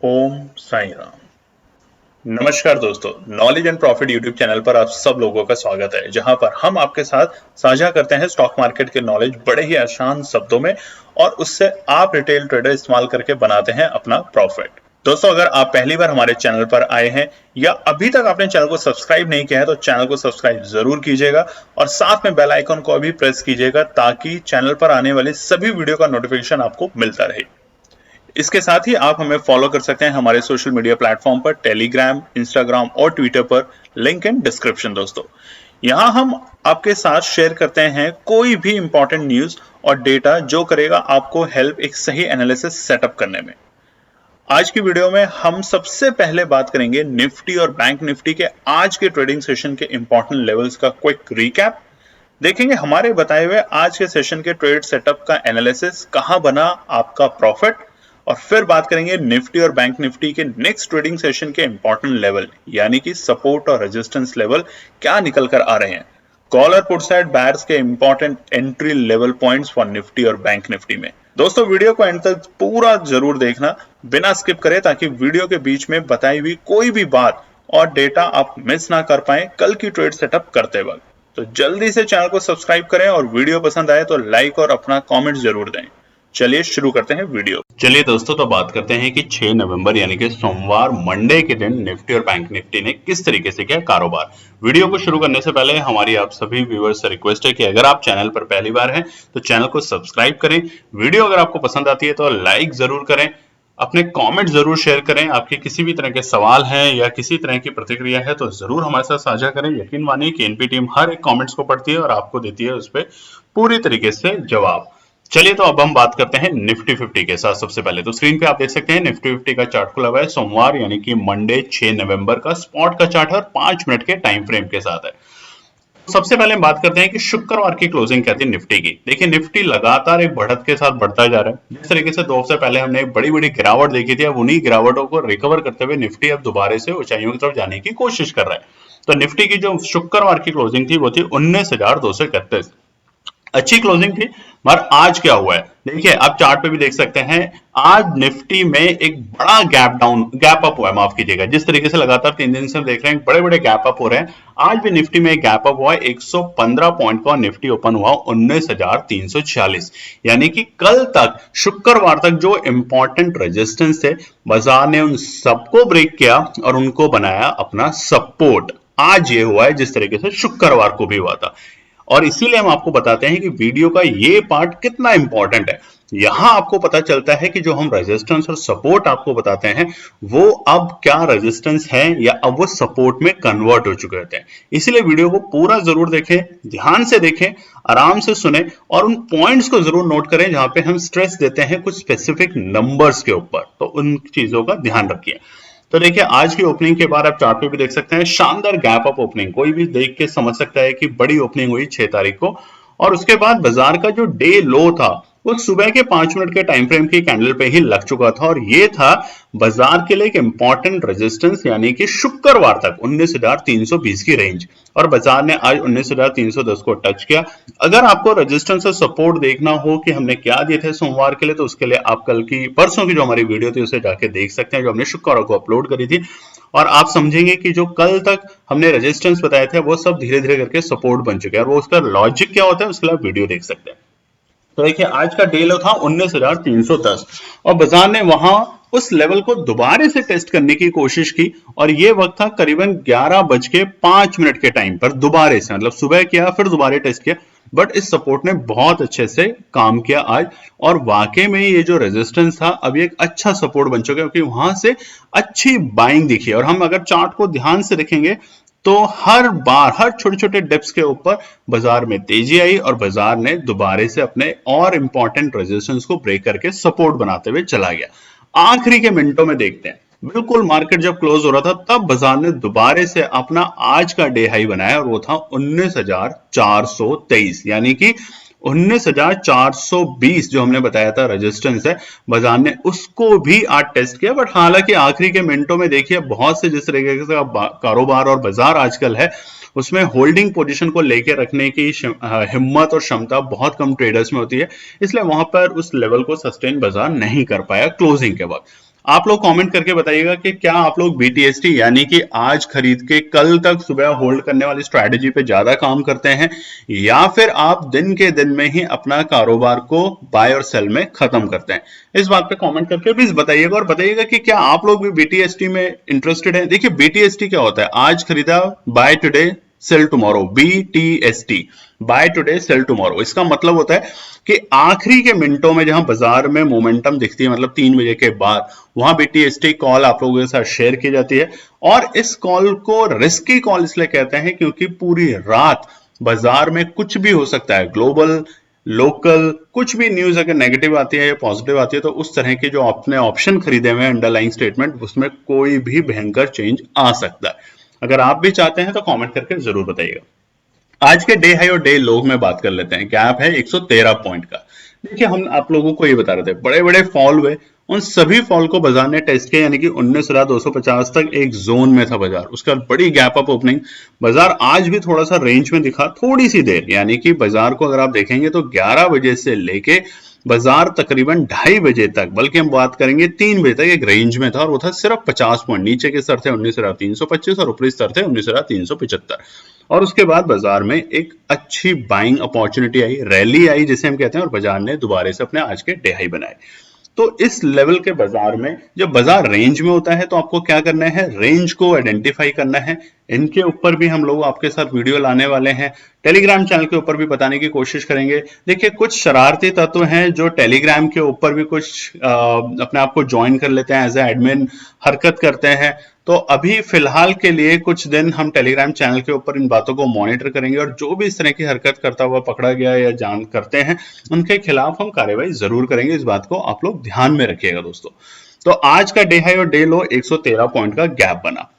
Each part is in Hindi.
ओम साई राम। नमस्कार दोस्तों, knowledge and profit YouTube channel पर आप सब लोगों का स्वागत है, जहां पर हम आपके साथ साझा करते हैं स्टॉक मार्केट के नॉलेज बड़े ही आसान शब्दों में और उससे आप रिटेल ट्रेडर इस्तेमाल करके बनाते हैं अपना प्रॉफिट। दोस्तों, अगर आप पहली बार हमारे चैनल पर आए हैं या अभी तक आपने चैनल को सब्सक्राइब नहीं किया है तो चैनल को सब्सक्राइब जरूर कीजिएगा और साथ में बेल आइकन को भी प्रेस कीजिएगा ताकि चैनल पर आने वाले सभी वीडियो का नोटिफिकेशन आपको मिलता रहे। इसके साथ ही आप हमें फॉलो कर सकते हैं हमारे सोशल मीडिया प्लेटफॉर्म पर, टेलीग्राम, इंस्टाग्राम और ट्विटर पर, लिंक इन डिस्क्रिप्शन। दोस्तों, यहां हम आपके साथ शेयर करते हैं कोई भी इंपॉर्टेंट न्यूज और डेटा जो करेगा आपको हेल्प एक सही एनालिसिस सेटअप करने में। आज की वीडियो में हम सबसे पहले बात करेंगे निफ्टी और बैंक निफ्टी के आज के ट्रेडिंग सेशन के इंपॉर्टेंट लेवल्स का क्विक रिकैप। देखेंगे हमारे बताए हुए आज के सेशन के ट्रेड सेटअप का एनालिसिस, कहां बना आपका प्रॉफिट, और फिर बात करेंगे निफ्टी और बैंक निफ्टी के नेक्स्ट ट्रेडिंग सेशन के इंपॉर्टेंट लेवल यानी कि सपोर्ट और रेजिस्टेंस लेवल क्या निकल कर आ रहे हैं। कॉल और पुट साइड बायर्स के important entry level points for Nifty और बैंक निफ्टी में। दोस्तों, वीडियो को एंड तक पूरा जरूर देखना बिना स्किप करे, ताकि वीडियो के बीच में बताई हुई कोई भी बात और डेटा आप मिस ना कर पाए कल की ट्रेड सेटअप करते वक्त। तो जल्दी से चैनल को सब्सक्राइब करें और वीडियो पसंद आए तो लाइक और अपना कॉमेंट जरूर दें। चलिए शुरू करते हैं वीडियो। चलिए दोस्तों, तो बात करते हैं कि 6 नवंबर यानी कि सोमवार, मंडे के दिन निफ्टी और बैंक निफ्टी ने किस तरीके से किया कारोबार। वीडियो को शुरू करने से पहले हमारी आप सभी व्यूअर्स से रिक्वेस्ट है कि अगर आप चैनल पर पहली बार हैं तो चैनल को सब्सक्राइब करें। वीडियो अगर आपको पसंद आती है तो लाइक जरूर करें, अपने कमेंट जरूर शेयर करें। आपके किसी भी तरह के सवाल हैं या किसी तरह की प्रतिक्रिया है तो जरूर हमारे साथ साझा करें। यकीन मानिए कि एनपी टीम हर एक कमेंट्स को पढ़ती है और आपको देती है उस पर पूरी तरीके से जवाब। चलिए, तो अब हम बात करते हैं निफ्टी 50 के साथ। सबसे पहले तो स्क्रीन पे आप देख सकते हैं निफ्टी 50 का चार्ट खुला हुआ है। सोमवार यानी कि मंडे 6 नवंबर का स्पॉट का चार्ट है और 5 मिनट के टाइम फ्रेम के साथ है। सबसे पहले हम बात करते हैं कि शुक्रवार की क्लोजिंग क्या थी निफ्टी की। देखिए, निफ्टी लगातार एक बढ़त के साथ बढ़ता जा रहा है। जिस तरीके से 2 हफ्ते पहले हमने एक बड़ी बड़ी गिरावट देखी थी, अब उन्हीं गिरावटों को रिकवर करते हुए निफ्टी अब दोबारा से ऊंचाइयों की तरफ जाने की कोशिश कर रहा है। तो निफ्टी की जो शुक्रवार की क्लोजिंग थी वो थी 19,231। अच्छी क्लोजिंग थी। मगर आज क्या हुआ है देखिए, आप चार्ट पे भी देख सकते हैं। आज निफ्टी में एक बड़ा गैप अप हुआ है, माफ कीजिएगा। जिस तरीके से लगातार 3 दिन से हम देख रहे हैं बड़े बड़े गैप अप हो रहे हैं, आज भी निफ्टी में एक गैप अप हुआ है 115 पॉइंट का। निफ्टी ओपन हुआ 19,346। यानी कि कल तक, शुक्रवार तक जो इंपॉर्टेंट रेजिस्टेंस थे, बाजार ने उन सबको ब्रेक किया और उनको बनाया अपना सपोर्ट। आज ये हुआ है जिस तरीके से शुक्रवार को भी हुआ था, और इसीलिए हम आपको बताते हैं कि वीडियो का ये पार्ट कितना इंपॉर्टेंट है। यहां आपको पता चलता है कि जो हम रेजिस्टेंस और सपोर्ट आपको बताते हैं वो अब क्या रेजिस्टेंस है या अब वो सपोर्ट में कन्वर्ट हो चुके होते हैं। इसीलिए वीडियो को पूरा जरूर देखें, ध्यान से देखें, आराम से सुने और उन पॉइंट्स को जरूर नोट करें जहां पे हम स्ट्रेस देते हैं कुछ स्पेसिफिक नंबर्स के ऊपर। तो उन चीजों का ध्यान रखिए। तो देखिए, आज की ओपनिंग के बाद आप चार्ट पे भी देख सकते हैं शानदार गैप अप ओपनिंग। कोई भी देख के समझ सकता है कि बड़ी ओपनिंग हुई 6 तारीख को। और उसके बाद बाजार का जो डे लो था वो सुबह के 5 मिनट के टाइम फ्रेम की कैंडल पे ही लग चुका था, और ये था बाजार के लिए एक इंपॉर्टेंट रेजिस्टेंस, यानी कि शुक्रवार तक 19,320 की रेंज। और बाजार ने आज 19,310 को टच किया। अगर आपको रेजिस्टेंस और सपोर्ट देखना हो कि हमने क्या दिए थे सोमवार के लिए, तो उसके लिए आप कल की, परसों की जो हमारी वीडियो थी उसे जाके देख सकते हैं, जो हमने शुक्रवार को अपलोड करी थी। और आप समझेंगे कि जो कल तक हमने रेजिस्टेंस बताए थे वो सब धीरे धीरे करके सपोर्ट बन चुके हैं, और वो उसका लॉजिक क्या होता है उसके लिए आप वीडियो देख सकते हैं। तो देखिए, आज का डे लो था 19,310 और बाजार ने वहां उस लेवल को दोबारा से टेस्ट करने की कोशिश की, और ये वक्त था करीबन 11:05 के टाइम पर। दोबारा से, मतलब सुबह किया फिर दोबारा टेस्ट किया, बट इस सपोर्ट ने बहुत अच्छे से काम किया आज। और वाकई में ये जो रेजिस्टेंस था अब एक अच्छा सपोर्ट बन चुका है, क्योंकि वहां से अच्छी बाइंग दिखी। और हम अगर चार्ट को ध्यान से देखेंगे तो हर बार, हर छोटे छोटे डिप्स के ऊपर बाजार में तेजी आई और बाजार ने दोबारा से अपने और इंपॉर्टेंट रेजिस्टेंस को ब्रेक करके सपोर्ट बनाते हुए चला गया। आखिरी के मिनटों में देखते हैं, बिल्कुल मार्केट जब क्लोज हो रहा था तब बाजार ने दोबारा से अपना आज का डे हाई बनाया, और वो था 19,423। यानी कि 19,420 जो हमने बताया था रेजिस्टेंस है, बाजार ने उसको भी आज टेस्ट किया। बट हालांकि आखिरी के मिनटों में देखिए, बहुत से जिस तरीके से कारोबार और बाजार आजकल है उसमें होल्डिंग पोजीशन को लेकर रखने की हिम्मत और क्षमता बहुत कम ट्रेडर्स में होती है, इसलिए वहां पर उस लेवल को सस्टेन बाजार नहीं कर पाया क्लोजिंग के वक्त। आप लोग कमेंट करके बताइएगा कि क्या आप लोग BTST यानी कि आज खरीद के कल तक सुबह होल्ड करने वाली स्ट्रैटेजी पे ज्यादा काम करते हैं, या फिर आप दिन के दिन में ही अपना कारोबार को बाय और सेल में खत्म करते हैं। इस बात पे कमेंट करके प्लीज बताइएगा, और बताइएगा कि क्या आप लोग भी BTST में इंटरेस्टेड हैं। देखिए BTST क्या होता है, आज खरीदा buy today sell tomorrow, BTST, buy today sell tomorrow. इसका मतलब होता है कि आखिरी के मिनटों में जहां बाजार में मोमेंटम दिखती है, मतलब 3 बजे के बाद, वहां BTST कॉल आप लोगों के साथ शेयर की जाती है। और इस कॉल को रिस्की कॉल इसलिए कहते हैं क्योंकि पूरी रात बाजार में कुछ भी हो सकता है, ग्लोबल लोकल कुछ भी न्यूज अगर नेगेटिव आती है या पॉजिटिव आती है, तो उस तरह के जो आपने ऑप्शन खरीदे हुए हैं अंडरलाइंग स्टेटमेंट, उसमें कोई भी भयंकर चेंज आ सकता है। अगर आप भी चाहते हैं तो कमेंट करके जरूर बताइएगा। आज के डे हाई और डे लो में बात कर लेते हैं। गैप है 113 पॉइंट का। देखिए हम आप लोगों को ये बता रहे थे, बड़े बड़े फॉल हुए, उन सभी फॉल को बाजार ने टेस्ट किया, यानी कि 19,250 तक एक जोन में था बाजार, उसका बड़ी गैप अप ओपनिंग। बाजार आज भी थोड़ा सा रेंज में दिखा थोड़ी सी देर, यानी कि बाजार को अगर आप देखेंगे तो 11 बजे से लेके बाजार तकरीबन 2:30 बजे तक, बल्कि हम बात करेंगे 3 बजे तक, एक रेंज में था, और वो था सिर्फ 50 पॉइंट। नीचे के स्तर थे 19,325 और ऊपरी स्तर थे 19,375। और उसके बाद बाजार में एक अच्छी बाइंग अपॉर्चुनिटी आई, रैली आई जिसे हम कहते हैं, और बाजार ने दोबारा से अपने आज के डे हाई बनाए। तो इस लेवल के बाजार में जब बाजार रेंज में होता है तो आपको क्या करना है, रेंज को आइडेंटिफाई करना है। इनके ऊपर भी हम लोग आपके साथ वीडियो लाने वाले हैं, टेलीग्राम चैनल के ऊपर भी बताने की कोशिश करेंगे। देखिए कुछ शरारती तत्व हैं जो टेलीग्राम के ऊपर भी कुछ अपने आप को ज्वाइन कर लेते हैं, एज ए एडमिन हरकत करते हैं। तो अभी फिलहाल के लिए कुछ दिन हम टेलीग्राम चैनल के ऊपर इन बातों को मॉनिटर करेंगे, और जो भी इस तरह की हरकत करता हुआ पकड़ा गया या जान करते हैं, उनके खिलाफ हम कार्रवाई जरूर करेंगे। इस बात को आप लोग ध्यान में रखिएगा दोस्तों। तो आज का डे हाई और डे लो 113 पॉइंट का गैप बना।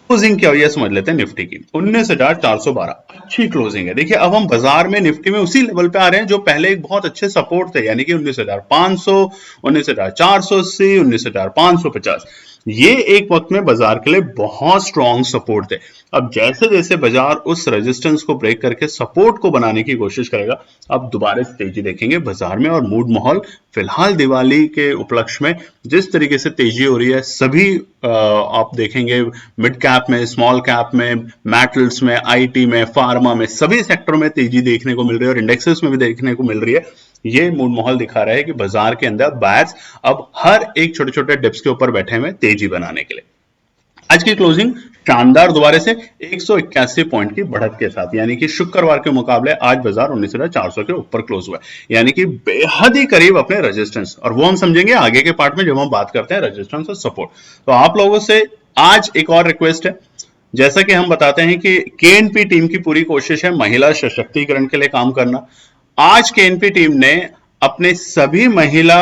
क्लोजिंग क्या हुई है समझ लेते हैं। निफ्टी की 19,412 अच्छी क्लोजिंग है। देखिए अब हम बाजार में निफ्टी में उसी लेवल पे आ रहे हैं जो पहले एक बहुत अच्छे सपोर्ट थे, यानी कि 19,500, 19,480, 19,550। ये एक वक्त में बाजार के लिए बहुत स्ट्रॉन्ग सपोर्ट थे। अब जैसे जैसे बाजार उस रेजिस्टेंस को ब्रेक करके सपोर्ट को बनाने की कोशिश करेगा, अब दोबारा से तेजी देखेंगे बाजार में। और मूड माहौल फिलहाल दिवाली के उपलक्ष्य में जिस तरीके से तेजी हो रही है, सभी आप देखेंगे मिड कैप में, स्मॉल कैप में, मेटल्स में, आईटी में, फार्मा में, सभी सेक्टरों में तेजी देखने को मिल रही है, और इंडेक्सेस में भी देखने को मिल रही है। ये मूड माहौल दिखा रहा है कि बाजार के अंदर बायर्स अब हर एक छोटे छोटे डिप्स के ऊपर बैठे हुए तेजी बनाने के लिए। आज की क्लोजिंग शानदार, दोबारा से 181 पॉइंट की बढ़त के साथ, यानी कि शुक्रवार के मुकाबले आज बाजार 19,400 के ऊपर क्लोज हुआ है, यानी कि बेहद ही करीब अपने रेजिस्टेंस। और वो हम समझेंगे आगे के पार्ट में जब हम बात करते हैं रेजिस्टेंस और सपोर्ट। तो आप लोगों से आज एक और रिक्वेस्ट है, जैसा कि हम बताते हैं कि KNP टीम की पूरी कोशिश है महिला सशक्तिकरण के लिए काम करना। आज KNP टीम ने अपने सभी महिला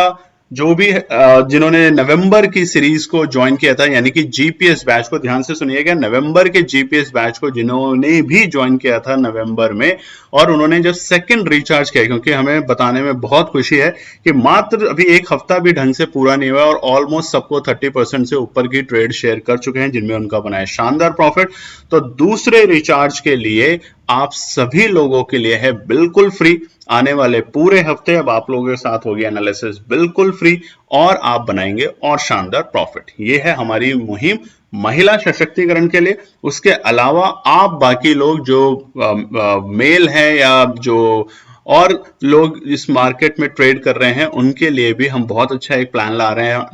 जो भी जिन्होंने नवंबर की सीरीज को ज्वाइन किया था, यानी कि GPS बैच को, ध्यान से सुनिएगा, नवंबर के GPS बैच को जिन्होंने भी ज्वाइन किया था नवंबर में, और उन्होंने जब सेकंड रिचार्ज किया, क्योंकि हमें बताने में बहुत खुशी है कि मात्र अभी एक हफ्ता भी ढंग से पूरा नहीं हुआ और ऑलमोस्ट सबको 30% से ऊपर की ट्रेड शेयर कर चुके हैं, जिनमें उनका बना है शानदार प्रॉफिट। तो दूसरे रिचार्ज के लिए आप सभी लोगों के लिए है बिल्कुल फ्री। आने वाले पूरे हफ्ते अब आप लोगों के साथ होगी एनालिसिस बिल्कुल फ्री, और आप बनाएंगे और शानदार प्रॉफिट। ये है हमारी मुहिम महिला सशक्तिकरण के लिए। उसके अलावा आप बाकी लोग जो मेल हैं या जो और लोग इस मार्केट में ट्रेड कर रहे हैं, उनके लिए भी हम बहुत अच्छा एक प्लान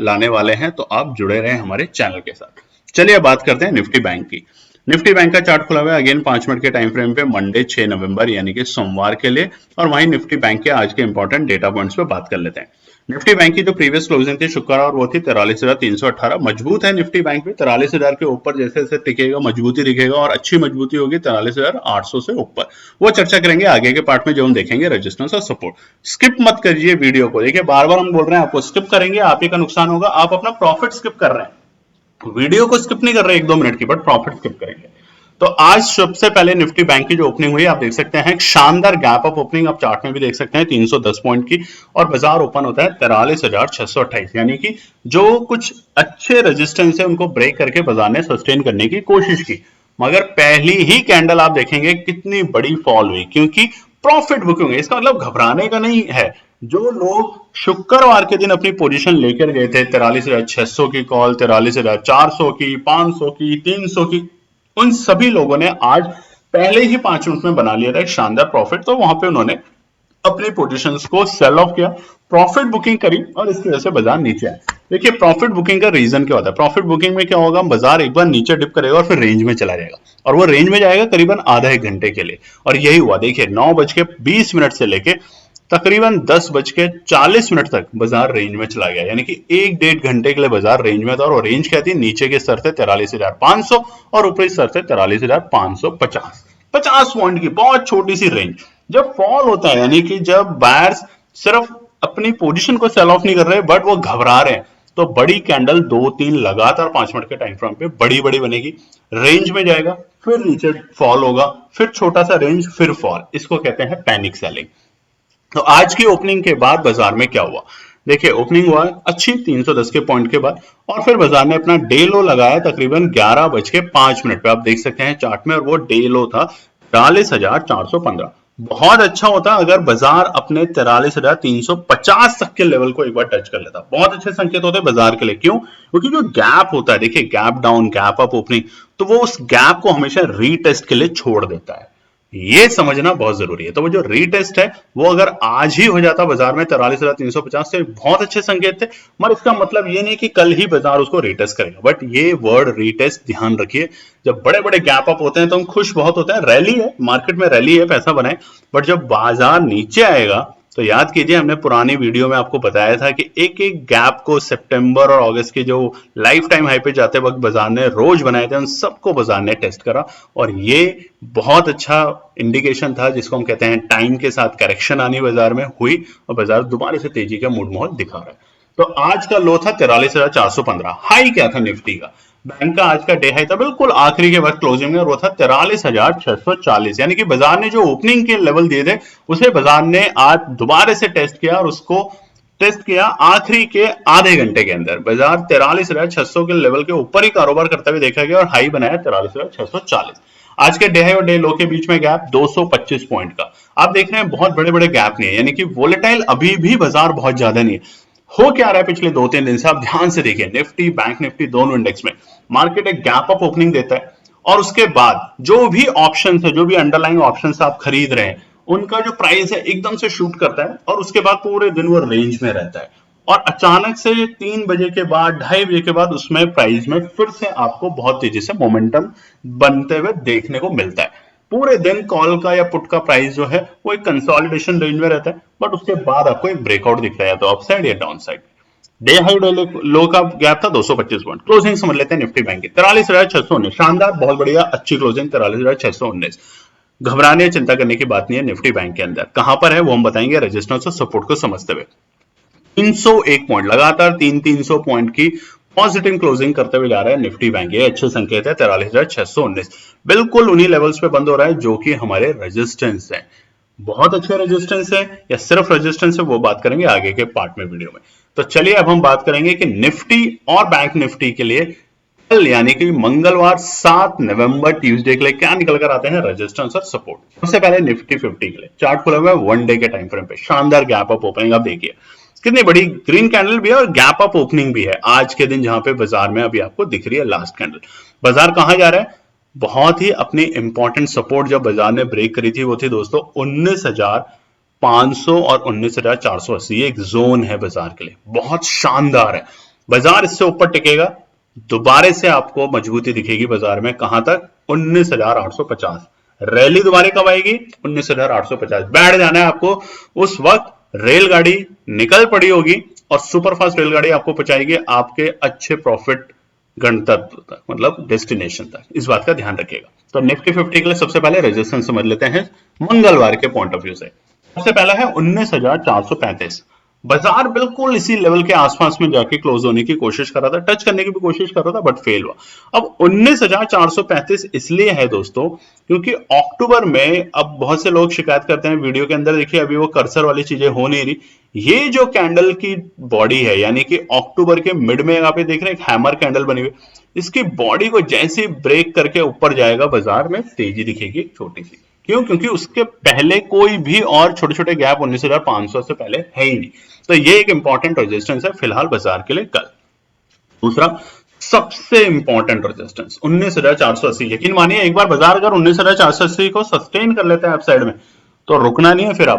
लाने वाले हैं। तो आप जुड़े रहें हमारे चैनल के साथ। चलिए बात करते हैं निफ्टी बैंक की। निफ्टी बैंक का चार्ट खुला हुआ है अगेन 5 मिनट के टाइम फ्रेम पे, मंडे 6 नवंबर यानी कि सोमवार के लिए। और वहीं निफ्टी बैंक के आज के इंपॉर्टेंट डेटा पॉइंट्स पे बात कर लेते हैं। निफ्टी बैंक की जो प्रीवियस क्लोजिंग थी शुक्रवार, वो थी 43,318। मजबूत है निफ्टी बैंक भी, 43,000 के ऊपर जैसे जैसे टिकेगा मजबूती दिखेगा, और अच्छी मजबूती होगी 43,800 से ऊपर। वो चर्चा करेंगे आगे के पार्ट में जब हम देखेंगे रेजिस्टेंस और सपोर्ट। स्किप मत करिए वीडियो को। देखिए बार बार हम बोल रहे हैं आपको, स्किप करेंगे आप ही का नुकसान होगा। आप अपना प्रॉफिट स्किप कर रहे हैं, वीडियो को स्किप नहीं कर रहे 1-2 मिनट की, बट प्रॉफिट स्किप करेंगे। तो आज सबसे पहले निफ्टी बैंक की जो ओपनिंग हुई आप देख सकते हैं, शानदार गैप अप ओपनिंग आप चार्ट में भी देख सकते हैं 310 पॉइंट की, और बाजार ओपन होता है 43,628, यानी कि जो कुछ अच्छे रेजिस्टेंस है उनको ब्रेक करके बाजार ने सस्टेन करने की कोशिश की। मगर पहली ही कैंडल आप देखेंगे कितनी बड़ी फॉल हुई, क्योंकि प्रॉफिट बुकिंग है। इसका मतलब घबराने का नहीं है, जो लोग शुक्रवार के दिन अपनी पोजीशन लेकर गए थे 43,600 की कॉल, 43,400 की, 500 की, 300 की, उन सभी लोगों ने आज पहले ही 5 मिनट में बना लिया था एक शानदार प्रॉफिट। तो वहां पे उन्होंने अपनी पोजीशंस को सेल ऑफ किया, प्रॉफिट बुकिंग करी और इसकी वजह से बाजार नीचे आया। देखिए प्रॉफिट बुकिंग का रीजन क्या होता है, प्रॉफिट बुकिंग में क्या होगा, बाजार एक बार नीचे डिप करेगा और फिर रेंज में चला जाएगा और वो रेंज में जाएगा करीबन आधा एक घंटे के लिए। और यही हुआ, देखिए 9:20 से लेके तकरीबन 10:40 तक बाजार रेंज में चला गया, यानी कि 1-1.5 घंटे के लिए बाजार रेंज में था। और रेंज क्या थी, नीचे के स्तर थे 43,500 और ऊपरी स्तर थे 43,550, 50 पॉइंट की बहुत छोटी सी रेंज। जब फॉल होता है, यानी कि जब बायर्स सिर्फ अपनी पोजीशन को सेल ऑफ नहीं कर रहे बट वो घबरा रहे हैं, तो बड़ी कैंडल 2-3 लगातार 5 मिनट के टाइम फ्रेम पे बड़ी बड़ी बनेगी, रेंज में जाएगा, फिर नीचे फॉल होगा, फिर छोटा सा रेंज, फिर फॉल। इसको कहते हैं पैनिक सेलिंग। तो आज की ओपनिंग के बाद बाजार में क्या हुआ, देखिए ओपनिंग हुआ अच्छी 310 के पॉइंट के बाद और फिर बाजार ने अपना डे लो लगाया तकरीबन 11:05 पे, आप देख सकते हैं चार्ट में, और वो डे लो था 43,415। बहुत अच्छा होता अगर बाजार अपने 43,350 तक के लेवल को एक बार टच कर लेता, बहुत अच्छे संकेत होते बाजार के लिए। क्यों? क्योंकि जो गैप होता है, देखिए gap down gap up opening, तो वो उस गैप को हमेशा रीटेस्ट के लिए छोड़ देता है, ये समझना बहुत जरूरी है। तो वो जो रीटेस्ट है वो अगर आज ही हो जाता बाजार में 43,350 से, बहुत अच्छे संकेत थे, मगर इसका मतलब ये नहीं कि कल ही बाजार उसको रीटेस्ट करेगा। बट ये वर्ड रीटेस्ट ध्यान रखिए, जब बड़े बड़े गैप अप होते हैं तो हम खुश बहुत होते हैं, रैली है मार्केट में, रैली है, पैसा बनाए, बट जब बाजार नीचे आएगा तो याद कीजिए हमने पुरानी वीडियो में आपको बताया था कि एक एक गैप को सितंबर और अगस्त के जो लाइफ टाइम हाई पे जाते वक्त बाजार ने रोज बनाए थे, उन सबको बाजार ने टेस्ट करा और ये बहुत अच्छा इंडिकेशन था, जिसको हम कहते हैं टाइम के साथ करेक्शन आनी बाजार में हुई और बाजार दोबारा से तेजी का मूड माहौल दिखा रहा है। तो आज का लो था 43,415, हाई क्या था निफ्टी का, बैंक का आज का डे हाई था बिल्कुल आखिरी के वक्त क्लोजिंग में, और वो था 43,640, यानी कि बाजार ने जो ओपनिंग के लेवल दिए थे उसे बाजार ने आज दोबारा से टेस्ट किया और उसको टेस्ट किया आखिरी के आधे घंटे के अंदर। बाजार 43,600 के लेवल के ऊपर ही कारोबार करते हुए देखा गया और हाई बनाया 43,640। आज के डे हाई और डे लो के बीच में गैप 225 पॉइंट का, आप देख रहे हैं बहुत बड़े बड़े गैप नहीं है, यानी कि वोलेटाइल अभी भी बाजार बहुत ज्यादा नहीं है। हो क्या रहा है पिछले 2-3 दिन से, आप ध्यान से देखिए, निफ्टी बैंक निफ्टी दोनों इंडेक्स में मार्केट एक गैप अप ओपनिंग देता है और उसके बाद जो भी ऑप्शन है, जो भी अंडरलाइंग ऑप्शन आप खरीद रहे हैं, उनका जो प्राइस है एकदम से शूट करता है और उसके बाद पूरे दिन वो रेंज में रहता है और अचानक से 3 बजे के बाद 2:30 बजे के बाद उसमें प्राइस में फिर से आपको बहुत तेजी से मोमेंटम बनते हुए देखने को मिलता है। पूरे दिन कॉल का या पुट का प्राइस जो है वो एक कंसोलिडेशन रेंज में रहता है, बट उसके बाद आपको एक ब्रेकआउट दिख रहा है, तो अपसाइड या down side. Day high day लो का गैप था 225 पॉइंट। क्लोजिंग समझ लेते हैं निफ्टी बैंक की 43,619, शानदार बहुत बढ़िया अच्छी क्लोजिंग 43,619। घबराने चिंता करने की बात नहीं है। निफ्टी बैंक के अंदर कहां पर है वो हम बताएंगे, रेजिस्टेंस और सपोर्ट को समझते हुए। 301 पॉइंट लगातार 300 पॉइंट की पॉजिटिव क्लोजिंग करते हुए जा रहा है निफ्टी बैंक, ये अच्छे संकेत है। 43,619 बिल्कुल उन्हीं लेवल्स पे बंद हो रहा है जो कि हमारे रेजिस्टेंस है, बहुत अच्छे रेजिस्टेंस है या सिर्फ रेजिस्टेंस है वो बात करेंगे आगे के पार्ट में वीडियो में। तो चलिए अब हम बात करेंगे कि निफ्टी और बैंक निफ्टी के लिए कल यानी कि मंगलवार 7 नवंबर ट्यूसडे के लिए क्या निकल कर आते हैं रेजिस्टेंस और सपोर्ट। सबसे पहले निफ्टी 50 के लिए चार्ट खुला हुआ है 1 डे के टाइम फ्रेम पे, शानदार गैप अप ओपनिंग, आप देखिए कितनी बड़ी ग्रीन कैंडल भी है और गैप अप ओपनिंग भी है आज के दिन, जहां पे बाजार में अभी आपको दिख रही है लास्ट कैंडल। बाजार कहां जा रहा है, बहुत ही अपनी इंपॉर्टेंट सपोर्ट जब बाजार ने ब्रेक करी थी वो थी दोस्तों 19,500 और 19,480, एक जोन है बाजार के लिए, बहुत शानदार है। बाजार इससे ऊपर टिकेगा, दोबारा से आपको मजबूती दिखेगी बाजार में, कहां तक, 19,850। रैली दोबारा कब आएगी, 19,850, बैठ जाना है आपको, उस वक्त रेलगाड़ी निकल पड़ी होगी और सुपरफास्ट रेलगाड़ी आपको पहुंचाएगी आपके अच्छे प्रॉफिट गंतव्य तक, मतलब डेस्टिनेशन तक, इस बात का ध्यान रखिएगा। तो निफ्टी 50 के लिए सबसे पहले रेजिस्टेंस समझ लेते हैं मंगलवार के पॉइंट ऑफ व्यू से। सबसे पहला है 19,435, बाजार बिल्कुल इसी लेवल के आसपास में जाके क्लोज होने की कोशिश कर रहा था, टच करने की भी कोशिश कर रहा था बट फेल हुआ। अब 19,435 इसलिए है दोस्तों क्योंकि अक्टूबर में, अब बहुत से लोग शिकायत करते हैं वीडियो के अंदर, देखिए अभी वो कर्सर वाली चीजें हो नहीं रही, ये जो कैंडल की बॉडी है यानी कि अक्टूबर के मिड में आप देख रहे हैं एक हैमर कैंडल बनी हुई, इसकी बॉडी को जैसे ब्रेक करके ऊपर जाएगा बाजार में तेजी दिखेगी छोटी सी, क्यों? क्योंकि उसके पहले कोई भी और छोटे छोटे गैप 19,500 से पहले है ही नहीं। तो ये एक इंपॉर्टेंट रेजिस्टेंस है फिलहाल बाजार के लिए कल। दूसरा सबसे इंपॉर्टेंट रेजिस्टेंस 19,480। यकीन मानिए एक बार बाजार अगर 19,480 को सस्टेन कर लेता है अप साइड में तो रुकना नहीं है, फिर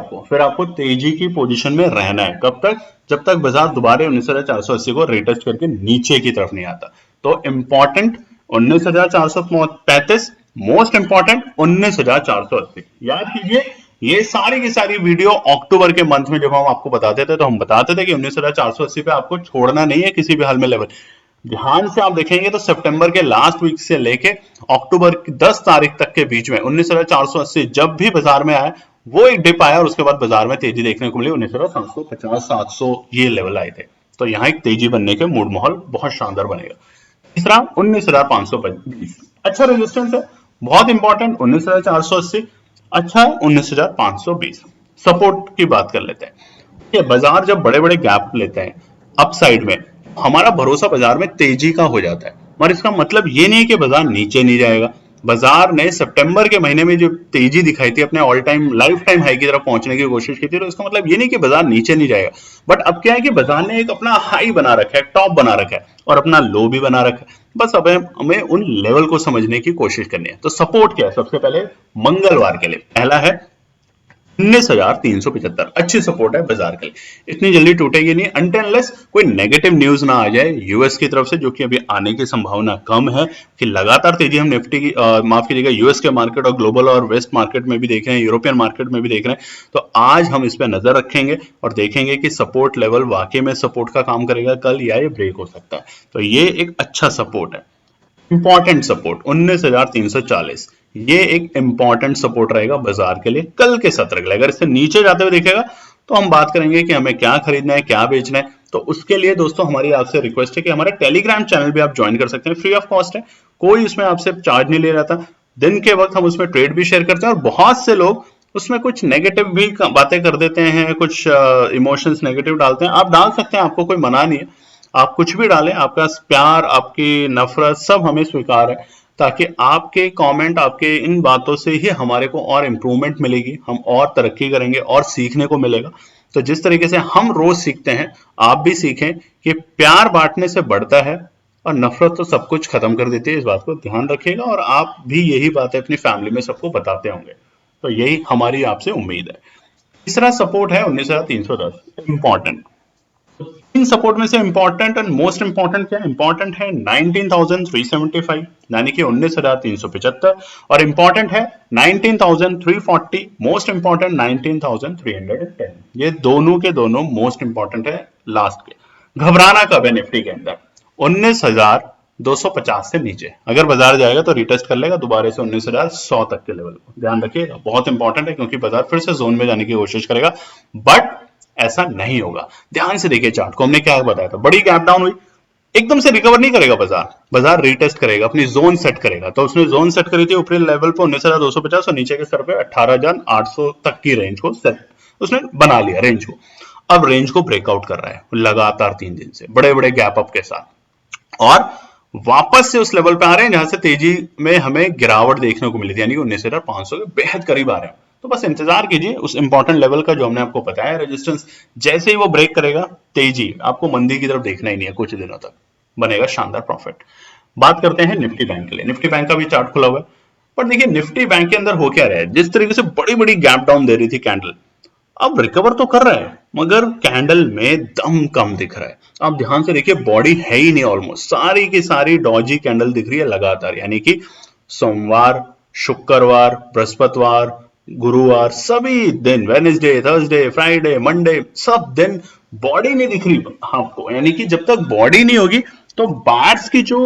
आपको तेजी की पोजीशन में रहना है। कब तक? जब तक बाजार दोबारा 19,480 को रिटेस्ट करके नीचे की तरफ नहीं आता। तो इंपॉर्टेंट 19,435, मोस्ट इंपॉर्टेंट 19,480। याद कीजिए ये सारी की सारी वीडियो अक्टूबर के मंथ में जब हम आपको बताते थे तो हम बताते थे कि 19,480 पे आपको छोड़ना नहीं है किसी भी हाल में लेवल। ध्यान से आप देखेंगे तो सितंबर के लास्ट वीक से लेके अक्टूबर की 10 तारीख तक के बीच में 19,480 जब भी बाजार में आया वो एक डिप आया और उसके बाद बाजार में तेजी देखने को मिली 19,750 700 ये लेवल आए थे। तो यहाँ एक तेजी बनने के मूड माहौल बहुत शानदार बनेगा। तीसरा 19,520 अच्छा रेजिस्टेंस है, बहुत इंपॉर्टेंट 19,480 अच्छा है 19,520। सपोर्ट की बात कर लेते हैं। ये बाजार जब बड़े बड़े गैप लेते हैं अप साइड में हमारा भरोसा बाजार में तेजी का हो जाता है, मगर इसका मतलब ये नहीं है कि बाजार नीचे नहीं जाएगा। बाजार ने सितंबर के महीने में जो तेजी दिखाई थी अपने all time life time high की तरफ पहुंचने की कोशिश की थी, तो इसका मतलब ये नहीं कि बाजार नीचे नहीं जाएगा। बट अब क्या है कि बाजार ने एक अपना हाई बना रखा है, टॉप बना रखा है और अपना लो भी बना रखा है। बस अब हमें उन लेवल को समझने की कोशिश करनी है। तो सपोर्ट क्या है? सबसे पहले मंगलवार के लिए पहला है 19,375 अच्छी सपोर्ट है बाजार के लिए। इतनी जल्दी टूटेगी नहीं अनटिल अनलेस कोई नेगेटिव न्यूज ना आ जाए यूएस की तरफ से, जो कि अभी आने की संभावना कम है। कि लगातार तेजी हम निफ्टी की माफ कीजिएगा यूएस के मार्केट और ग्लोबल और वेस्ट मार्केट में भी देख रहे हैं, यूरोपियन मार्केट में भी देख रहे हैं। तो आज हम इस पर नजर रखेंगे और देखेंगे कि सपोर्ट लेवल वाकई में सपोर्ट का काम करेगा कल या ये ब्रेक हो सकता है। तो ये एक अच्छा सपोर्ट है। इंपॉर्टेंट सपोर्ट 19,340 ये एक इंपॉर्टेंट सपोर्ट रहेगा बाजार के लिए कल के सत्र के लिए। अगर इससे नीचे जाते हुए दिखेगा तो हम बात करेंगे कि हमें क्या खरीदना है क्या बेचना है। तो उसके लिए दोस्तों हमारी आपसे रिक्वेस्ट है कि हमारा टेलीग्राम चैनल भी आप ज्वाइन कर सकते हैं, फ्री ऑफ कॉस्ट है, कोई उसमें आपसे चार्ज नहीं ले रहा था। दिन के वक्त हम उसमें ट्रेड भी शेयर करते हैं और बहुत से लोग उसमें कुछ नेगेटिव भी बातें कर देते हैं, कुछ इमोशंस नेगेटिव डालते हैं। आप डाल सकते हैं, आपको कोई मना नहीं है, आप कुछ भी डालें, आपका प्यार आपकी नफरत सब हमें स्वीकार है, ताकि आपके कमेंट आपके इन बातों से ही हमारे को और इम्प्रूवमेंट मिलेगी, हम और तरक्की करेंगे और सीखने को मिलेगा। तो जिस तरीके से हम रोज सीखते हैं आप भी सीखें कि प्यार बांटने से बढ़ता है और नफरत तो सब कुछ खत्म कर देती है। इस बात को ध्यान रखिएगा और आप भी यही बातें अपनी फैमिली में सबको बताते होंगे। तो यही हमारी आपसे उम्मीद है। तीसरा सपोर्ट है 19,310 इंपॉर्टेंट। इन सपोर्ट में से इंपॉर्टेंट एंड मोस्ट इंपॉर्टेंट क्या है? इंपॉर्टेंट है 19,375 यानी कि 19,375 और इंपॉर्टेंट है 19,340, मोस्ट इंपॉर्टेंट 19,310। ये दोनों के दोनों मोस्ट इंपॉर्टेंट है लास्ट के। घबराना कब है निफ्टी के अंदर? 19,250 से नीचे अगर बाजार जाएगा तो रिटेस्ट कर लेगा दोबारा से 19,100 तक के लेवल को। ध्यान रखिएगा, बहुत इंपॉर्टेंट है क्योंकि बाजार फिर से जोन में जाने की कोशिश करेगा, बट ऐसा नहीं होगा। ध्यान से देखिए चार्ट को, हमने क्या बताया था, बड़ी गैप डाउन हुई, एकदम से रिकवर नहीं करेगा बाजार रिटेस्ट करेगा, अपनी जोन सेट करेगा। तो उसने जोन सेट करी थी ऊपरी लेवल पर 19,250 और नीचे के स्तर पे 18,800 तक की रेंज को सेट उसने बना लिया रेंज को। अब रेंज को ब्रेकआउट कर रहा है लगातार 3 दिन से बड़े बड़े गैप अप के साथ और वापस से उस लेवल पे आ रहे हैं जहां से तेजी में हमें गिरावट देखने को मिली थी, यानी कि 19,500 के बेहद करीब आ रहे हैं। तो बस इंतजार कीजिए उस इंपॉर्टेंट लेवल का जो हमने आपको बताया रेजिस्टेंस, जैसे ही वो ब्रेक करेगा तेजी आपको मंदी की तरफ देखना ही नहीं है, कुछ दिनों तक बनेगा शानदार प्रॉफिट। बात करते हैं निफ्टी बैंक के लिए। निफ्टी बैंक का भी चार्ट खुला हुआ है, पर देखिए निफ्टी बैंक के अंदर हो क्या रहा है, जिस तरीके से बड़ी बड़ी गैप डाउन दे रही थी कैंडल, अब रिकवर तो कर रहा है मगर कैंडल में दम कम दिख रहा है। आप ध्यान से देखिए बॉडी है ही नहीं, ऑलमोस्ट सारी की सारी डॉजी कैंडल दिख रही है लगातार, यानी कि सोमवार, शुक्रवार, बृहस्पतिवार, गुरुवार, सभी दिन, वेडनेसडे, थर्सडे, फ्राइडे, मंडे, सब दिन बॉडी नहीं दिख रही आपको। यानी कि जब तक बॉडी नहीं होगी तो बार्स की जो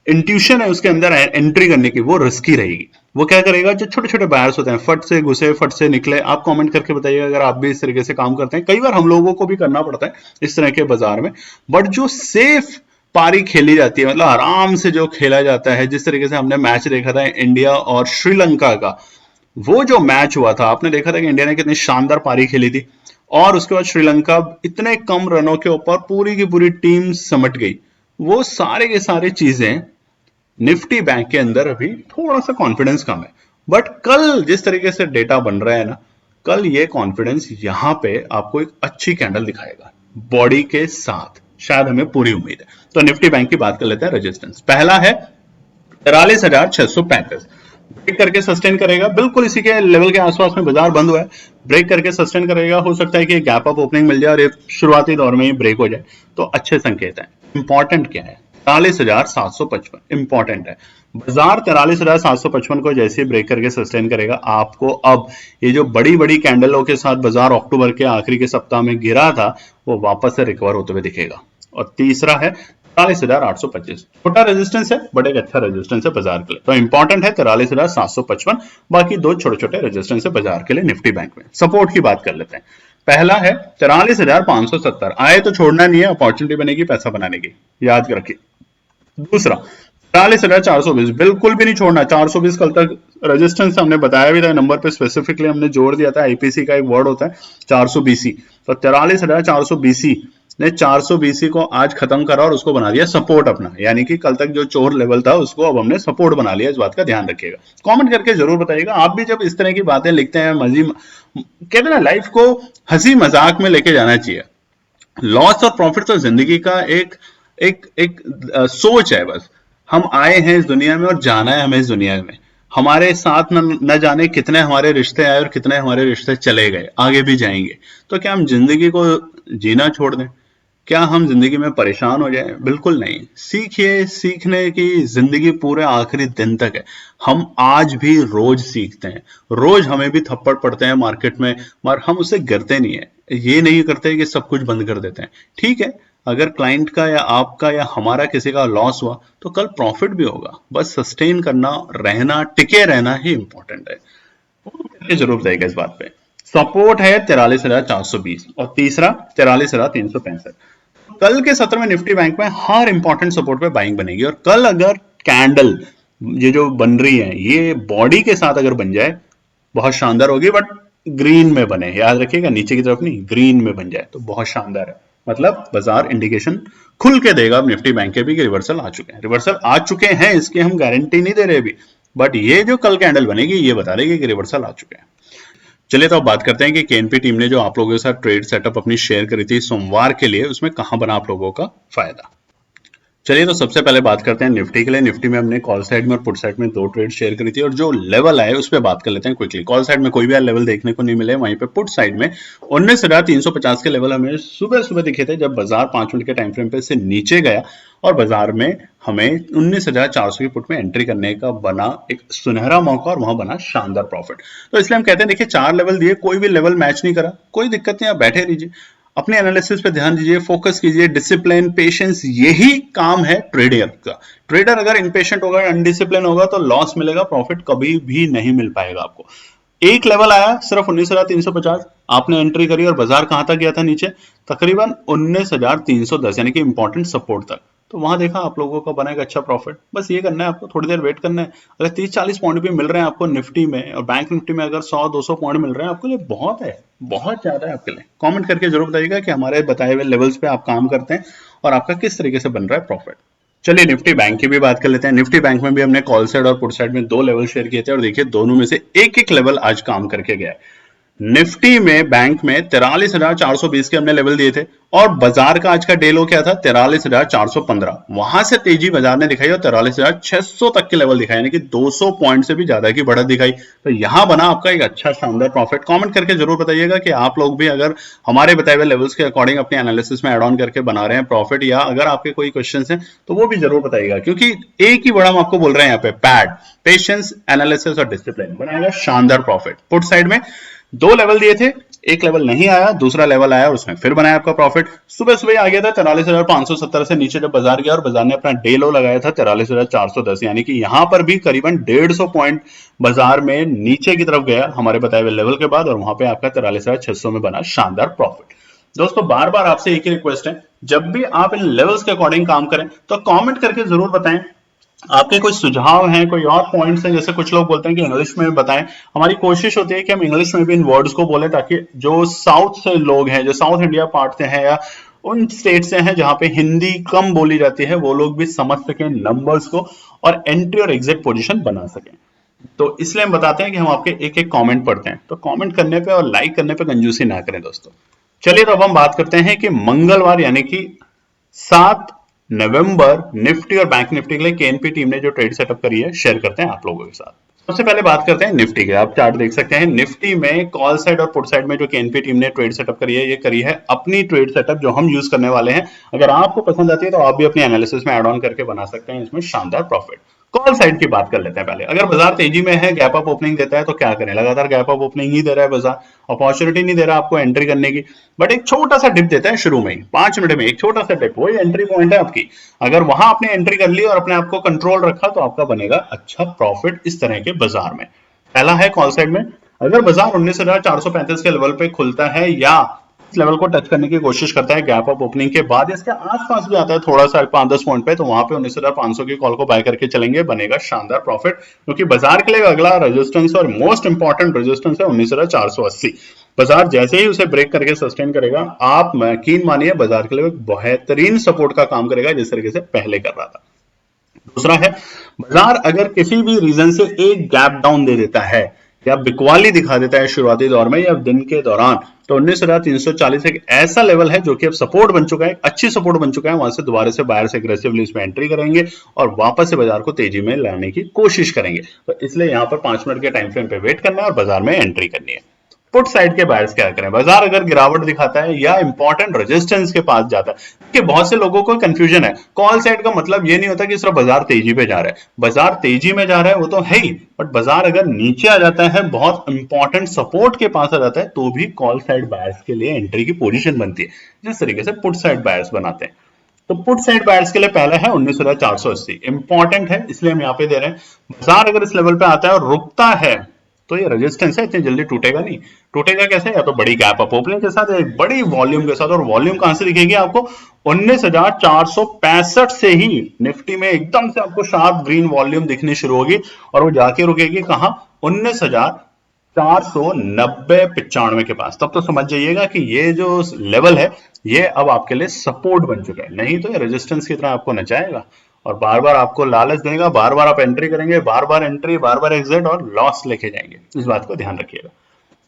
इंट्यूशन है उसके अंदर एंट्री करने की वो रिस्की रहेगी। वो क्या करेगा, जो छोटे छोटे बायर्स होते हैं फट से घुसे फट से निकले। आप कमेंट करके बताइएगा अगर आप भी इस तरीके से काम करते हैं। कई बार हम लोगों को भी करना पड़ता है इस तरह के बाजार में, बट जो सेफ पारी खेली जाती है, मतलब आराम से जो खेला जाता है, जिस तरीके से हमने मैच देखा था इंडिया और श्रीलंका का, वो जो मैच हुआ था आपने देखा था कि इंडिया ने कितनी शानदार पारी खेली थी और उसके बाद श्रीलंका इतने कम रनों के ऊपर पूरी की पूरी टीम समट गई। वो सारे के सारे चीजें निफ्टी बैंक के अंदर अभी थोड़ा सा कॉन्फिडेंस कम है, बट कल जिस तरीके से डेटा बन रहा है ना, कल ये कॉन्फिडेंस यहां पे आपको एक अच्छी कैंडल दिखाएगा बॉडी के साथ, शायद हमें पूरी उम्मीद है। तो निफ्टी बैंक की बात कर लेते हैं। रेजिस्टेंस पहला है 43,635, ब्रेक करके सस्टेन करेगा, बिल्कुल इसी के लेवल के आसपास में बाजार बंद हुआ है, ब्रेक करके सस्टेन करेगा, हो सकता है कि गैप अप ओपनिंग मिल जाए और ये शुरुआती दौर में ही ब्रेक हो जाए, तो अच्छे संकेत हैं। इंपॉर्टेंट क्या है, 43,755 इंपॉर्टेंट है। बाजार 43,755 को जैसे ब्रेक करके सस्टेन करेगा, आपको अब ये जो बड़ी बड़ी कैंडलों के साथ बाजार अक्टूबर के आखिरी के सप्ताह में गिरा था, वो वापस से रिकवर होते हुए दिखेगा। और तीसरा है 43,825, छोटा रेजिस्टेंस है बट एक अच्छा रेजिस्टेंस है बाजार के लिए, तो इंपॉर्टेंट है 43,755। बाकी दो छोटे छोटे रेजिस्टेंस है बाजार के लिए निफ्टी बैंक में। सपोर्ट की बात कर लेते हैं। पहला है 43,570, आए तो छोड़ना नहीं है, अपॉर्चुनिटी बनेगी पैसा बनाने की, याद रखिए। दूसरा 43,420, बिल्कुल भी नहीं छोड़ना। 420 कल तक रेजिस्टेंस हमने बताया भी था, नंबर पे स्पेसिफिकली हमने जोड़ दिया था, आईपीसी का एक वर्ड होता है 420, तो 43,420 ने 420 को आज खत्म करा और उसको बना दिया सपोर्ट अपना, यानी कि कल तक जो चोर लेवल था उसको अब हमने सपोर्ट बना लिया। इस बात का ध्यान रखिएगा, कमेंट करके जरूर बताइएगा। आप भी जब इस तरह की बातें लिखते हैं, कहते हैं ना, लाइफ को हंसी मजाक में लेके जाना चाहिए। लॉस और प्रॉफिट तो जिंदगी का एक एक एक सोच है। बस हम आए हैं इस दुनिया में और जाना है हमें इस दुनिया में। हमारे साथ न जाने कितने हमारे रिश्ते आए और कितने हमारे रिश्ते चले गए, आगे भी जाएंगे। तो क्या हम जिंदगी को जीना छोड़ दें? क्या हम जिंदगी में परेशान हो जाएं? बिल्कुल नहीं। सीखिए, सीखने की जिंदगी पूरे आखिरी दिन तक है। हम आज भी रोज सीखते हैं, रोज हमें भी थप्पड़ पड़ते हैं मार्केट में, मगर हम उससे गिरते नहीं है। ये नहीं करते कि सब कुछ बंद कर देते हैं। ठीक है, अगर क्लाइंट का या आपका या हमारा किसी का लॉस हुआ तो कल प्रॉफिट भी होगा। बस सस्टेन करना, रहना, टिके रहना ही इंपॉर्टेंट है। जरूर बताइएगा इस बात पे। सपोर्ट है 43,420 और तीसरा 43,365। कल के सत्र में निफ्टी बैंक में हर इंपॉर्टेंट सपोर्ट पे बाइंग बनेगी, और कल अगर कैंडल ये जो बन रही है ये बॉडी के साथ अगर बन जाए बहुत शानदार होगी, बट ग्रीन में बने, याद रखिएगा, नीचे की तरफ नहीं, ग्रीन में बन जाए तो बहुत शानदार है। मतलब बाजार इंडिकेशन खुल के देगा अब निफ्टी बैंक के भी कि रिवर्सल आ चुके हैं। रिवर्सल आ चुके हैं इसकी हम गारंटी नहीं दे रहे अभी, बट ये जो कल कैंडल बनेगी ये बता देगी कि रिवर्सल आ चुके हैं। चलिए तो अब बात करते हैं कि केएनपी टीम ने जो आप लोगों के साथ ट्रेड सेटअप अपनी शेयर करी थी सोमवार के लिए, उसमें कहां बना आप लोगों का फायदा। चलिए तो सबसे पहले बात करते हैं निफ्टी के लिए। निफ्टी में हमने कॉल साइड में और पुट साइड में दो ट्रेड शेयर करी थी, और जो लेवल आए उस पर बात कर लेते हैं क्विकली। कॉल साइड में कोई भी लेवल देखने को नहीं मिले, वहीं पे पुट साइड में 19,350 के लेवल हमें सुबह सुबह दिखे थे जब बाजार 5 मिनट के टाइम फ्रेम पे से नीचे गया, और बाजार में हमें 19,400 की पुट में एंट्री करने का बना एक सुनहरा मौका, और वहां बना शानदार प्रॉफिट। तो इसलिए हम कहते हैं देखिए 4 लेवल दिए, कोई भी लेवल मैच नहीं करा, कोई दिक्कत नहीं, आप बैठे रहिए, अपने एनालिसिस पे ध्यान दीजिए, फोकस कीजिए, डिसिप्लिन, पेशेंस, यही काम है ट्रेडर का। ट्रेडर अगर इम्पेशेंट होगा, अनडिसिप्लिन होगा तो लॉस मिलेगा, प्रॉफिट कभी भी नहीं मिल पाएगा आपको। एक लेवल आया सिर्फ 19,350, आपने एंट्री करी और बाजार कहां तक गया था? नीचे तकरीबन 19,310, यानी कि इंपॉर्टेंट सपोर्ट तक। तो वहां देखा आप लोगों का बना एक अच्छा प्रॉफिट। बस ये करना है आपको, थोड़ी देर वेट करना है। अगर 30-40 पॉइंट भी मिल रहे हैं आपको निफ्टी में, और बैंक निफ्टी में अगर 100-200 पॉइंट मिल रहे हैं आपके लिए, बहुत है, बहुत ज्यादा है आपके लिए। कमेंट करके जरूर बताइएगा कि हमारे बताए हुए लेवल्स पे आप काम करते हैं और आपका किस तरीके से बन रहा है प्रॉफिट। चलिए निफ्टी बैंक की भी बात कर लेते हैं। निफ्टी बैंक में भी हमने कॉल साइड और पुट साइड में दो लेवल शेयर किए थे, और देखिए दोनों में से एक एक लेवल आज काम करके गया है। निफ्टी में बैंक में 43,420 के हमने लेवल दिए थे, और बाजार का आज का डे लो क्या था? 43,415। वहां से तेजी बाजार ने दिखाई और 43,600 तक के लेवल दिखाई, यानी कि 200 पॉइंट से भी ज्यादा की बढ़त दिखाई। तो यहां बना आपका एक अच्छा शानदार प्रॉफिट। कमेंट करके जरूर बताइएगा कि आप लोग भी अगर हमारे बताए हुए लेवल्स के अकॉर्डिंग अपने एनालिसिस में एड ऑन करके बना रहे हैं प्रॉफिट, या अगर आपके कोई क्वेश्चन हैं तो वो भी जरूर बताइएगा, क्योंकि एक ही वर्ड हम आपको बोल रहे हैं यहाँ पे, पैड, पेशेंस, एनालिसिस और डिसिप्लिन बनाएगा शानदार प्रॉफिट। पुट साइड में दो लेवल दिए थे, एक लेवल नहीं आया, दूसरा लेवल आया, उसमें फिर बनाया आपका प्रॉफिट। सुबह सुबह आ गया था 43,570 से नीचे जब बाजार गया, और बाजार ने अपना डे लो लगाया था 43,410, यानी कि यहां पर भी करीबन 150 पॉइंट बाजार में नीचे की तरफ गया हमारे बताए हुए लेवल के बाद, और वहां पे आपका 43,600 में बना शानदार प्रॉफिट। दोस्तों बार बार आपसे एक ही रिक्वेस्ट है, जब भी आप इन लेवल्स के अकॉर्डिंग काम करें तो कमेंट करके जरूर बताएं आपके कोई सुझाव हैं, कोई और पॉइंट्स हैं। जैसे कुछ लोग बोलते हैं कि इंग्लिश में बताएं, हमारी कोशिश होती है कि हम इंग्लिश में भी इन वर्ड्स को बोलें, ताकि जो साउथ से लोग हैं, जो साउथ इंडिया पार्ट से हैं या उन स्टेट से हैं जहां पे हिंदी कम बोली जाती है, वो लोग भी समझ सकें नंबर्स को और एंट्री और एग्जिट पोजीशन बना सकें। तो इसलिए हम बताते हैं कि हम आपके एक एक कमेंट पढ़ते हैं, तो कमेंट करने पे और लाइक करने पे कंजूसी ना करें दोस्तों। चलिए तो अब हम बात करते हैं कि मंगलवार यानी कि 7 नवंबर निफ्टी और बैंक निफ्टी के लिए केएनपी टीम ने जो ट्रेड सेटअप करी है शेयर करते हैं आप लोगों के साथ। सबसे पहले बात करते हैं निफ्टी के। आप चार्ट देख सकते हैं, निफ्टी में कॉल साइड और पुट साइड में जो केएनपी टीम ने ट्रेड सेटअप करी है, ये करी है अपनी ट्रेड सेटअप जो हम यूज करने वाले हैं। अगर आपको पसंद आती है तो आप भी अपनी एनालिसिस में ऐड ऑन करके बना सकते हैं इसमें शानदार प्रॉफिट। कॉल साइड की बात कर लेते हैं पहले। अगर बाजार तेजी में है, गैप अप ओपनिंग देता है तो क्या करें? लगातार गैप अप ओपनिंग ही दे रहा है बाजार, अपॉर्चुनिटी नहीं दे रहा आपको एंट्री करने की, बट एक छोटा सा डिप देता है शुरू में ही, 5 मिनट में एक छोटा सा डिप, वही एंट्री पॉइंट है आपकी। अगर वहां आपने एंट्री कर ली और अपने आप को कंट्रोल रखा तो आपका बनेगा अच्छा प्रॉफिट इस तरह के बाजार में। पहला है कॉल साइड में, अगर बाजार 19,435 के लेवल पे खुलता है या इस लेवल को टच करने की कोशिश करता है गैप अप ओपनिंग के बाद, इसके आसपास भी आता है थोड़ा सा 5-10 पॉइंट पे, तो वहां पे 19,500 की कॉल को बाय करके चलेंगे, बनेगा शानदार प्रॉफिट। क्योंकि बाजार के लिए अगला रेजिस्टेंस और मोस्ट इंपॉर्टेंट रेजिस्टेंस है 19,480। बाजार जैसे ही उसे ब्रेक करके सस्टेन करेगा, आप यकीन मानिए बाजार के लिए एक बेहतरीन सपोर्ट का काम करेगा जिस तरीके से पहले कर रहा था। दूसरा है, बाजार अगर किसी भी रीजन से एक गैप डाउन दे देता है या बिकवाली दिखा देता है शुरुआती दौर में या दिन के दौरान, तो 19,340 एक ऐसा लेवल है जो कि अब सपोर्ट बन चुका है, अच्छी सपोर्ट बन चुका है। वहां से दोबारा से बायर्स एग्रेसिवली इसमें एंट्री करेंगे और वापस से बाजार को तेजी में लाने की कोशिश करेंगे। तो इसलिए यहां पर 5 मिनट के टाइम फ्रेम पे वेट करना है और बाजार में एंट्री करनी है। पुट साइड के बायर्स क्या करें? बाजार अगर गिरावट दिखाता है या इंपॉर्टेंट रेजिस्टेंस के पास जाता है, कि बहुत से लोगों को कंफ्यूजन है, कॉल साइड का मतलब ये नहीं होता कि सिर्फ बाजार तेजी पे जा रहा है। बाजार तेजी में जा रहा है वो तो है ही, बट बाजार अगर नीचे आ जाता है, बहुत इंपॉर्टेंट सपोर्ट के पास आ जाता है, तो भी कॉल साइड बायर्स के लिए एंट्री की पोजीशन बनती है, जिस तरीके से पुट साइड बायर्स बनाते हैं। तो पुट साइड बायर्स के लिए पहला है 19,480, इंपॉर्टेंट है इसलिए हम यहाँ पे दे रहे हैं। बाजार अगर इस लेवल पे आता है और रुकता है तो ये रेजिस्टेंस है, इतनी जल्दी टूटेगा नहीं। टूटेगा कैसे? या तो बड़ी गैप अप ओपनिंग के साथ, एक बड़ी वॉल्यूम के साथ। और वॉल्यूम कहां से दिखेगी आपको? 19,465 से ही निफ्टी में एकदम से आपको शार्प ग्रीन वॉल्यूम दिखनी शुरू होगी और वो जाके रुकेगी कहां? 19,490-95 के पास। तब तो समझ जाइएगा कि ये जो लेवल है ये अब आपके लिए सपोर्ट बन चुका है, नहीं तो ये रेजिस्टेंस की तरह आपको नचाएगा और बार बार आपको लालच देगा। बार बार आप एंट्री करेंगे, बार बार एंट्री, बार बार एग्जिट और लॉस लेके जाएंगे। इस बात को ध्यान रखिएगा।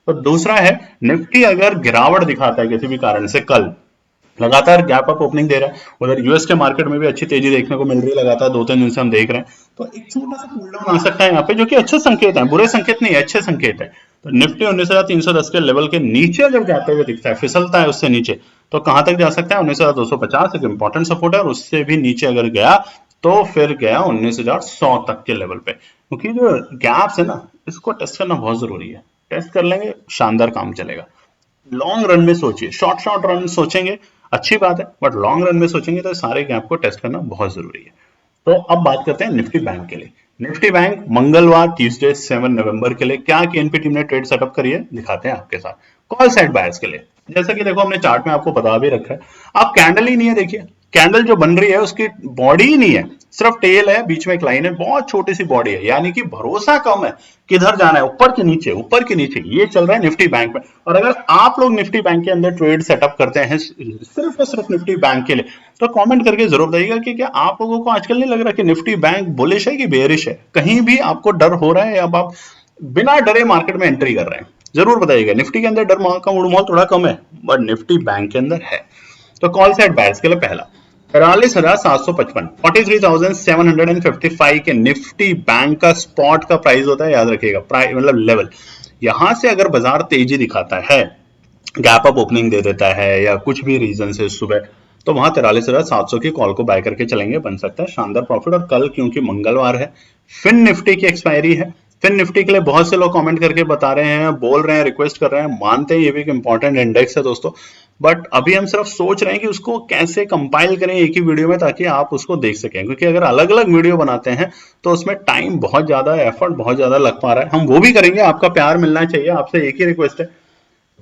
तो दूसरा है, निफ्टी अगर गिरावट दिखाता है किसी भी कारण से, कल लगातार गैप अप ओपनिंग दे रहा है, उधर यूएस के मार्केट में भी अच्छी तेजी देखने को मिल रही है, लगातार 2-3 दिन से हम देख रहे हैं, तो एक छोटा सा कूल डाउन आ सकता है यहाँ पे, जो कि अच्छे संकेत है, बुरे संकेत नहीं है, अच्छे संकेत है। तो निफ्टी 19,310 के लेवल के नीचे अगर जाते हुए दिखता है, फिसलता है उससे नीचे, तो कहां तक जा सकता है? 19,250 एक इंपॉर्टेंट सपोर्ट है, और उससे भी नीचे अगर गया तो फिर गया 19,100 तक के लेवल पे। क्योंकि जो गैप्स है ना, इसको टेस्ट करना बहुत जरूरी है। टेस्ट कर लेंगे, शानदार काम चलेगा। लॉन्ग रन में सोचिए, शॉर्ट रन सोचेंगे अच्छी बात है, बट लॉन्ग रन में सोचेंगे तो सारे गैप को टेस्ट करना बहुत जरूरी है। तो अब बात करते हैं निफ्टी बैंक के लिए। निफ्टी बैंक मंगलवार ट्यूसडे 7 नवंबर के लिए क्या केएनपी टीम ने ट्रेड सेटअप करी है, दिखाते हैं आपके साथ। कॉल साइड बायर्स के लिए जैसा कि देखो हमने चार्ट में आपको बता भी रखा है, आप कैंडल ही नहीं है, देखिए कैंडल जो बन रही है उसकी बॉडी ही नहीं है, सिर्फ टेल है, बीच में एक लाइन है, बहुत छोटी सी बॉडी है, यानी कि भरोसा कम है किधर जाना है, ऊपर के नीचे, ऊपर के नीचे। ये चल रहा है निफ्टी बैंक में। और अगर आप लोग निफ्टी बैंक के अंदर ट्रेड सेटअप करते हैं सिर्फ और सिर्फ निफ्टी बैंक के लिए, तो कमेंट करके जरूर बताइएगा कि क्या आप लोगों को आजकल नहीं लग रहा कि निफ्टी बैंक बुलिश है कि बेरिश है? कहीं भी आपको डर हो रहा है या आप बिना डरे मार्केट में एंट्री कर रहे हैं? जरूर बताइएगा। निफ्टी के अंदर डर का मूड थोड़ा कम है, बट निफ्टी बैंक के अंदर है। तो कॉल साइड बायर्स के लिए पहला 43,755 43,755 के निफ्टी बैंक का स्पॉट का प्राइस होता है, याद रखिएगा, मतलब लेवल। यहां से अगर बाजार तेजी दिखाता है, गैप अप ओपनिंग दे देता है या कुछ भी रीजन से सुबह, तो वहां 43,700 की कॉल को बाय करके चलेंगे, बन सकता है शानदार प्रॉफिट। और कल क्योंकि मंगलवार है, फिन निफ्टी की एक्सपायरी है, फिन निफ्टी के लिए बहुत से लोग कमेंट करके बता रहे हैं, बोल रहे हैं, रिक्वेस्ट कर रहे हैं, मानते हैं ये भी एक इंपॉर्टेंट इंडेक्स है दोस्तों, बट अभी हम सिर्फ सोच रहे हैं कि उसको कैसे कंपाइल करें एक ही वीडियो में, ताकि आप उसको देख सकें। क्योंकि अगर अलग अलग वीडियो बनाते हैं तो उसमें टाइम बहुत ज्यादा, एफर्ट बहुत ज्यादा लग पा रहा है। हम वो भी करेंगे, आपका प्यार मिलना चाहिए, आपसे एक ही रिक्वेस्ट है,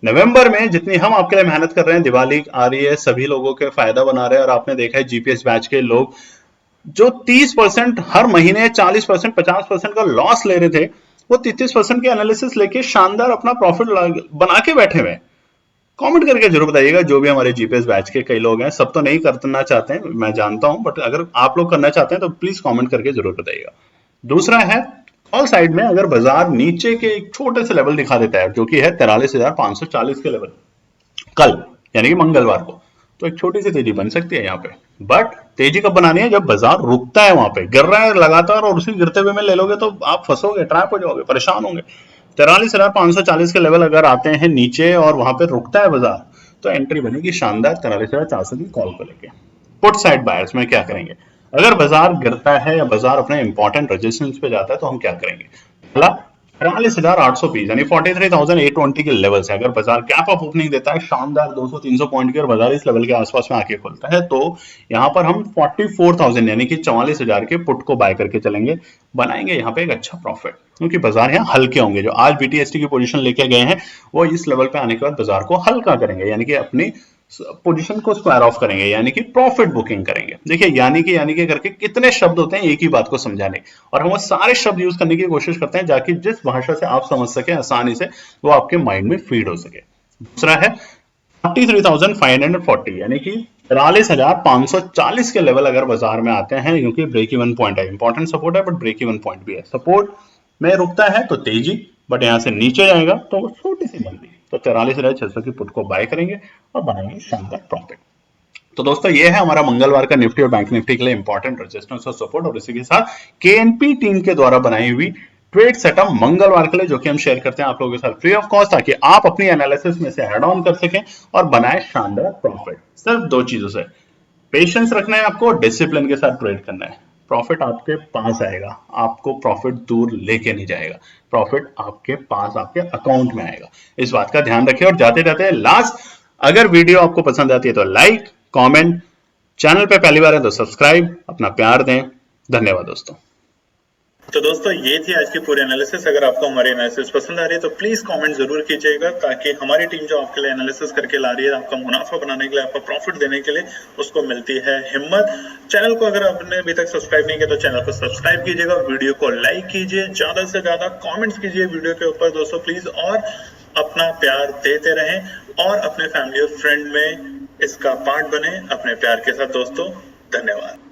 नवंबर में जितनी हम आपके लिए मेहनत कर रहे हैं, दिवाली आ रही है, सभी लोगों के फायदा बना रहे हैं, और आपने देखा है जीपीएस बैच के लोग जो 30% हर महीने, 40%, 50% का लॉस ले रहे थे, वो 33% के एनालिसिस लेके शानदार अपना प्रॉफिट बना के बैठे हुए। कमेंट करके जरूर बताइएगा, जो भी हमारे जीपीएस बैच के कई लोग हैं, सब तो नहीं करना चाहते हैं, मैं जानता हूं, बट अगर आप लोग करना चाहते हैं तो प्लीज कमेंट करके जरूर बताइएगा। दूसरा है कॉल साइड में अगर बाजार नीचे के एक छोटे से लेवल दिखा देता है जो कि है 43,540 के लेवल कल यानी कि मंगलवार को, तो एक छोटी सी तेजी बन सकती है यहाँ पे। बट तेजी कब बनानी है? जब बाजार रुकता है, वहां पे गिर रहा है लगातार और उसी गिरते हुए में ले लोगे तो आप फंसोगे, ट्रैप हो जाओगे, परेशान होंगे। 43,540 के लेवल अगर आते हैं नीचे और वहां पे रुकता है बाजार, तो एंट्री बनेगी शानदार 43,400 की कॉल को लेके। पुट साइड बायर्स में क्या करेंगे? अगर बाजार गिरता है या बाजार अपने इंपॉर्टेंट रेजिस्टेंस पे जाता है तो हम क्या करेंगे? पहला, 43,820 यानी 43,820 के लेवल से अगर बाजार गैप अप ओपनिंग देता है शानदार 200-300 पॉइंट की और बाजार इस लेवल के आसपास में आके खुलता है, तो यहाँ पर हम 44,000 यानी कि 44,000 के पुट को बाय करके चलेंगे, बनाएंगे यहाँ पे एक अच्छा प्रॉफिट, क्योंकि बाजार यहाँ हल्के होंगे। जो आज बीटीएसटी की पोजीशन लेके गए हैं वो इस लेवल पे आने के बाद बाजार को हल्का करेंगे, यानी कि अपनी पोजीशन को स्क्वायर ऑफ करेंगे, यानी कि प्रॉफिट बुकिंग करेंगे। देखिए यानी कि करके कितने शब्द होते हैं एक ही बात को समझाने, और हम वो सारे शब्द यूज करने की कोशिश करते हैं जाकि जिस भाषा से आप समझ सके आसानी से, वो आपके माइंड में फीड हो सके। दूसरा है 43,540 यानी कि 43,540 के लेवल अगर बाजार में आते हैं, क्योंकि ब्रेक इवन पॉइंट है, इंपॉर्टेंट सपोर्ट है बट ब्रेक इवन पॉइंट भी है। सपोर्ट में रुकता है तो तेजी, बट यहां से नीचे जाएगा तो छोटी सी मंदी, तो 43,600 की पुट को बाय करेंगे और बनाएंगे शानदार प्रॉफिट। तो दोस्तों ये है हमारा मंगलवार का निफ्टी और बैंक निफ्टी के लिए इंपॉर्टेंट रेजिस्टेंस और सपोर्ट, और इसी के साथ केएनपी टीम के द्वारा बनाई हुई ट्रेड सेटअप मंगलवार के लिए, जो कि हम शेयर करते हैं आप लोगों के साथ फ्री ऑफ कॉस्ट, ताकि आप अपनी एनालिसिस में से ऐड ऑन कर सकें और बनाए शानदार प्रॉफिट। सिर्फ दो चीजों से, पेशेंस रखना है आपको, डिसिप्लिन के साथ ट्रेड करना है। प्रॉफिट आपके पास आएगा, आपको प्रॉफिट दूर लेके नहीं जाएगा, प्रॉफिट आपके पास आपके अकाउंट में आएगा। इस बात का ध्यान रखिए। और जाते जाते लास्ट, अगर वीडियो आपको पसंद आती है तो लाइक, कमेंट, चैनल पे पहली बार है तो सब्सक्राइब, अपना प्यार दें। धन्यवाद दोस्तों। तो दोस्तों ये थी आज की पूरी एनालिसिस। अगर आपको हमारी एनालिसिस पसंद आ रही है तो प्लीज कमेंट जरूर कीजिएगा, ताकि हमारी टीम जो आपके लिए एनालिसिस करके ला रही है, आपका मुनाफा बनाने के लिए, आपका प्रॉफिट देने के लिए, उसको मिलती है हिम्मत। चैनल को अगर आपने अभी तक सब्सक्राइब नहीं किया तो चैनल को सब्सक्राइब कीजिएगा, वीडियो को लाइक कीजिए, ज्यादा से ज्यादा कॉमेंट्स कीजिए वीडियो के ऊपर दोस्तों प्लीज, और अपना प्यार देते रहें और अपने फैमिली और फ्रेंड में इसका पार्ट बने अपने प्यार के साथ दोस्तों। धन्यवाद।